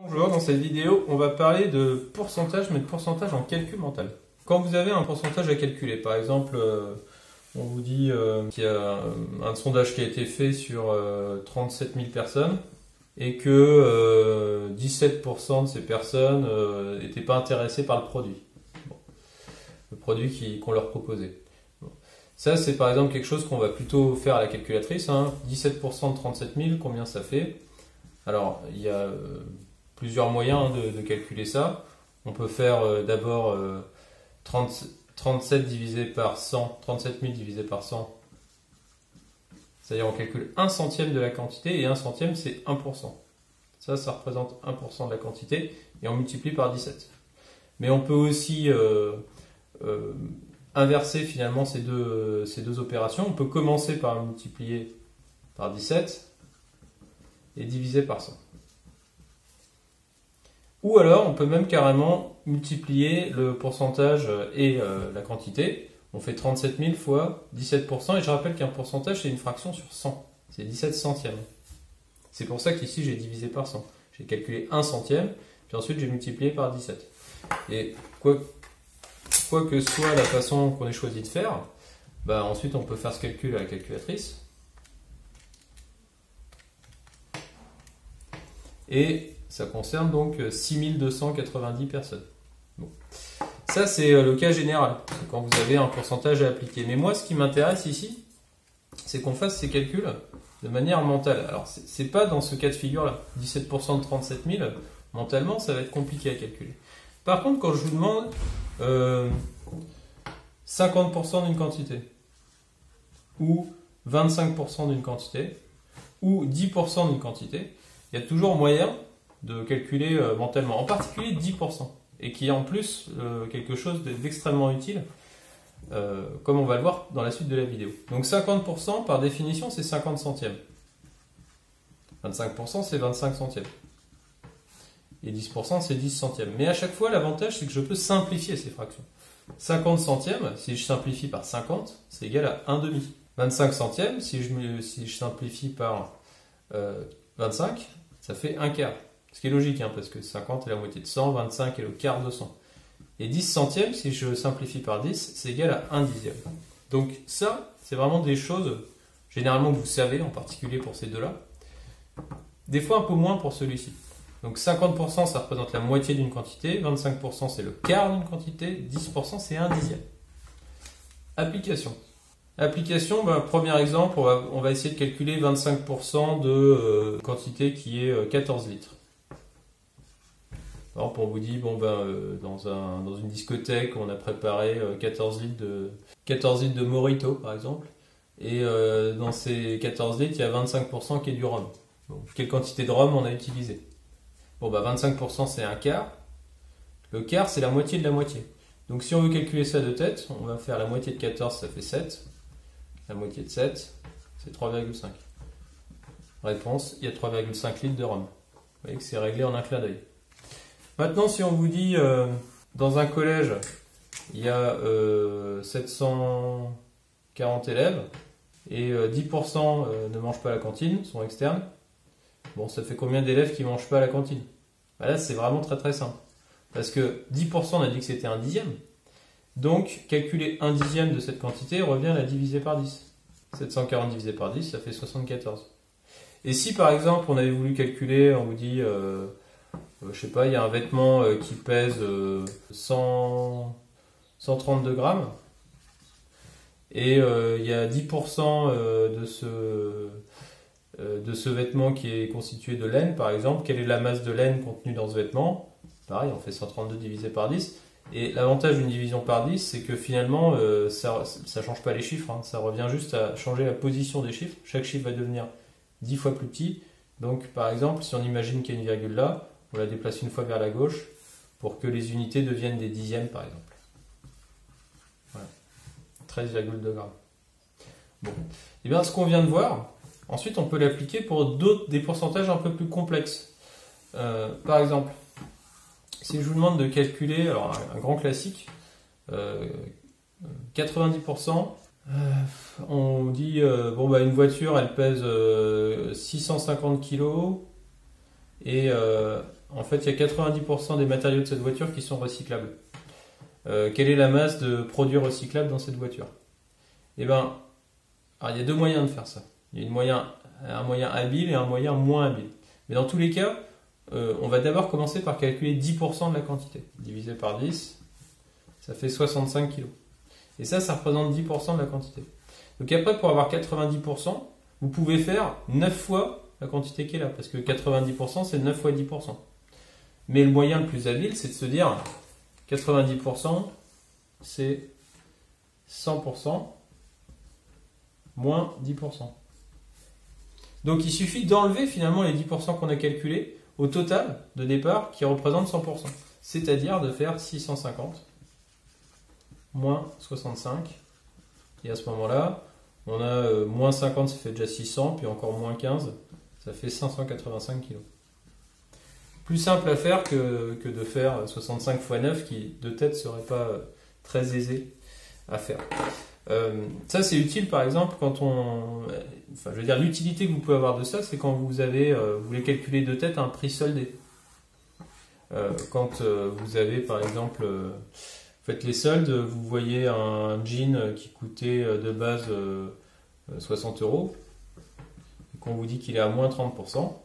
Bonjour, dans cette vidéo, on va parler de pourcentage, mais de pourcentage en calcul mental. Quand vous avez un pourcentage à calculer, par exemple, on vous dit qu'il y a un sondage qui a été fait sur 37 000 personnes et que 17% de ces personnes n'étaient pas intéressées par le produit. Bon. Le produit qu'on leur proposait. Bon. Ça, c'est par exemple quelque chose qu'on va plutôt faire à la calculatrice. 17% de 37 000, combien ça fait? Alors, il y a plusieurs moyens de calculer ça. On peut faire d'abord 37 divisé par 100, 37 000 divisé par 100. C'est-à-dire on calcule 1 centième de la quantité et 1 centième c'est 1%. Ça représente 1% de la quantité et on multiplie par 17. Mais on peut aussi inverser finalement ces deux opérations. On peut commencer par multiplier par 17 et diviser par 100. Ou alors, on peut même carrément multiplier le pourcentage et la quantité. On fait 37 000 fois 17%. Et je rappelle qu'un pourcentage, c'est une fraction sur 100. C'est 17 centièmes. C'est pour ça qu'ici, j'ai divisé par 100. J'ai calculé 1 centième, puis ensuite, j'ai multiplié par 17. Et quoi que soit la façon qu'on ait choisi de faire, ensuite, on peut faire ce calcul à la calculatrice. Et ça concerne donc 6290 personnes. Bon. Ça, c'est le cas général, quand vous avez un pourcentage à appliquer. Mais moi, ce qui m'intéresse ici, c'est qu'on fasse ces calculs de manière mentale. Alors, c'est pas dans ce cas de figure-là. 17% de 37 000, mentalement, ça va être compliqué à calculer. Par contre, quand je vous demande 50% d'une quantité, ou 25% d'une quantité, ou 10% d'une quantité, il y a toujours moyen de calculer mentalement, en particulier 10%, et qui est en plus quelque chose d'extrêmement utile, comme on va le voir dans la suite de la vidéo. Donc 50%, par définition, c'est 50 centièmes. 25%, c'est 25 centièmes. Et 10%, c'est 10 centièmes. Mais à chaque fois, l'avantage, c'est que je peux simplifier ces fractions. 50 centièmes, si je simplifie par 50, c'est égal à 1 demi. 25 centièmes, si je simplifie par 25, ça fait 1 quart. Ce qui est logique, parce que 50 est la moitié de 100, 25 est le quart de 100. Et 10 centièmes, si je simplifie par 10, c'est égal à 1 dixième. Donc ça, c'est vraiment des choses, généralement, que vous savez, en particulier pour ces deux-là. Des fois, un peu moins pour celui-ci. Donc 50%, ça représente la moitié d'une quantité, 25%, c'est le quart d'une quantité, 10%, c'est 1 dixième. Application. Application, premier exemple, on va essayer de calculer 25% de quantité qui est 14 litres. Par exemple, on vous dit, dans une discothèque, on a préparé 14 litres de Mojito, par exemple. Et dans ces 14 litres, il y a 25% qui est du rhum. Bon, quelle quantité de rhum on a utilisé? 25% c'est un quart. Le quart, c'est la moitié de la moitié. Donc si on veut calculer ça de tête, on va faire la moitié de 14, ça fait 7. La moitié de 7, c'est 3,5. Réponse, il y a 3,5 litres de rhum. Vous voyez que c'est réglé en un clin d'œil. Maintenant, si on vous dit, dans un collège, il y a 740 élèves, et 10% ne mangent pas à la cantine, sont externes, bon, ça fait combien d'élèves qui ne mangent pas à la cantine? Là, c'est vraiment très très simple. Parce que 10%, on a dit que c'était 1 dixième. Donc, calculer 1 dixième de cette quantité revient à la diviser par 10. 740 divisé par 10, ça fait 74. Et si, par exemple, on avait voulu calculer, on vous dit, je sais pas, il y a un vêtement qui pèse 132 grammes, et il y a 10% de ce vêtement qui est constitué de laine, par exemple. Quelle est la masse de laine contenue dans ce vêtement? Pareil, on fait 132 divisé par 10. Et l'avantage d'une division par 10, c'est que finalement, ça ne change pas les chiffres. Ça revient juste à changer la position des chiffres. Chaque chiffre va devenir 10 fois plus petit. Donc, par exemple, si on imagine qu'il y a une virgule là, on la déplace une fois vers la gauche pour que les unités deviennent des dixièmes, par exemple. Voilà. 13,2 grammes. Bon. Et bien, ce qu'on vient de voir, ensuite, on peut l'appliquer pour des pourcentages un peu plus complexes. Par exemple, si je vous demande de calculer, alors un grand classique, 90%, on dit, une voiture, elle pèse 650 kg, et En fait, il y a 90% des matériaux de cette voiture qui sont recyclables. Quelle est la masse de produits recyclables dans cette voiture? Eh ben, alors il y a deux moyens de faire ça. Il y a un moyen habile et un moyen moins habile. Mais dans tous les cas, on va d'abord commencer par calculer 10% de la quantité. Divisé par 10, ça fait 65 kg. Et ça représente 10% de la quantité. Donc après, pour avoir 90%, vous pouvez faire 9 fois la quantité qui est là. Parce que 90%, c'est 9 fois 10%. Mais le moyen le plus habile, c'est de se dire 90%, c'est 100% moins 10%. Donc il suffit d'enlever finalement les 10% qu'on a calculés au total de départ qui représente 100%. C'est-à-dire de faire 650 moins 65. Et à ce moment-là, on a moins 50, ça fait déjà 600, puis encore moins 15, ça fait 585 kg. Plus simple à faire que de faire 65 x 9 qui de tête serait pas très aisé à faire. Ça c'est utile par exemple quand je veux dire l'utilité que vous pouvez avoir de ça, c'est quand vous voulez calculer de tête un prix soldé. Quand vous avez par exemple faites les soldes, vous voyez un jean qui coûtait de base 60 €, et qu'on vous dit qu'il est à moins 30%.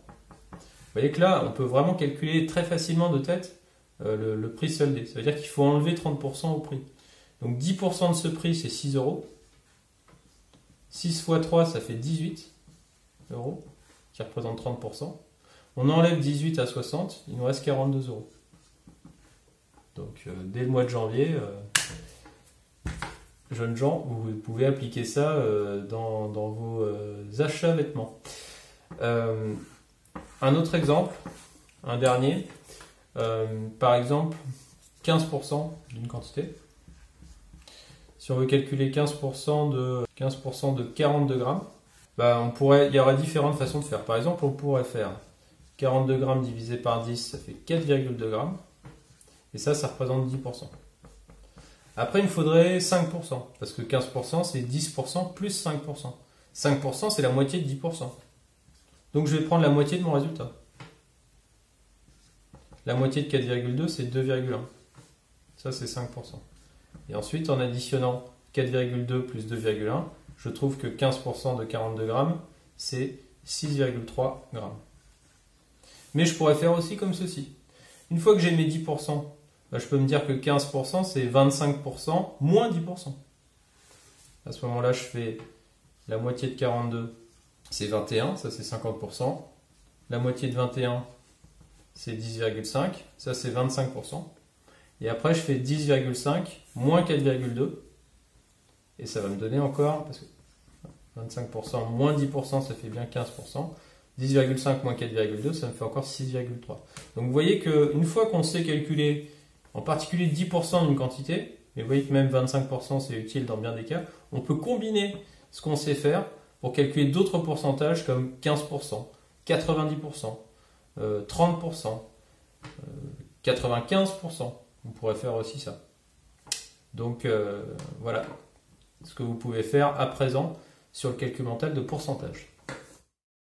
Vous voyez que là, on peut vraiment calculer très facilement de tête le prix soldé. Ça veut dire qu'il faut enlever 30% au prix. Donc 10% de ce prix, c'est 6 €. 6 x 3, ça fait 18 €, qui représente 30%. On enlève 18 à 60, il nous reste 42 €. Donc dès le mois de janvier, jeunes gens, vous pouvez appliquer ça dans vos achats vêtements. Un autre exemple, un dernier, par exemple 15% d'une quantité. Si on veut calculer 15% de 42 grammes, il y aura différentes façons de faire. Par exemple, on pourrait faire 42 grammes divisé par 10, ça fait 4,2 grammes. Et ça représente 10%. Après, il me faudrait 5%, parce que 15%, c'est 10% plus 5%. 5%, c'est la moitié de 10%. Donc, je vais prendre la moitié de mon résultat. La moitié de 4,2, c'est 2,1. Ça, c'est 5%. Et ensuite, en additionnant 4,2 plus 2,1, je trouve que 15% de 42 grammes, c'est 6,3 grammes. Mais je pourrais faire aussi comme ceci. Une fois que j'ai mes 10%, je peux me dire que 15%, c'est 25% moins 10%. À ce moment-là, je fais la moitié de 42, c'est 21, ça c'est 50%. La moitié de 21, c'est 10,5, ça c'est 25%. Et après, je fais 10,5 moins 4,2. Et ça va me donner encore, parce que 25% moins 10%, ça fait bien 15%. 10,5 moins 4,2, ça me fait encore 6,3. Donc vous voyez qu'une fois qu'on sait calculer, en particulier 10% d'une quantité, et vous voyez que même 25% c'est utile dans bien des cas, on peut combiner ce qu'on sait faire pour calculer d'autres pourcentages comme 15%, 90%, 30%, 95%. On pourrait faire aussi ça. Donc voilà ce que vous pouvez faire à présent sur le calcul mental de pourcentage.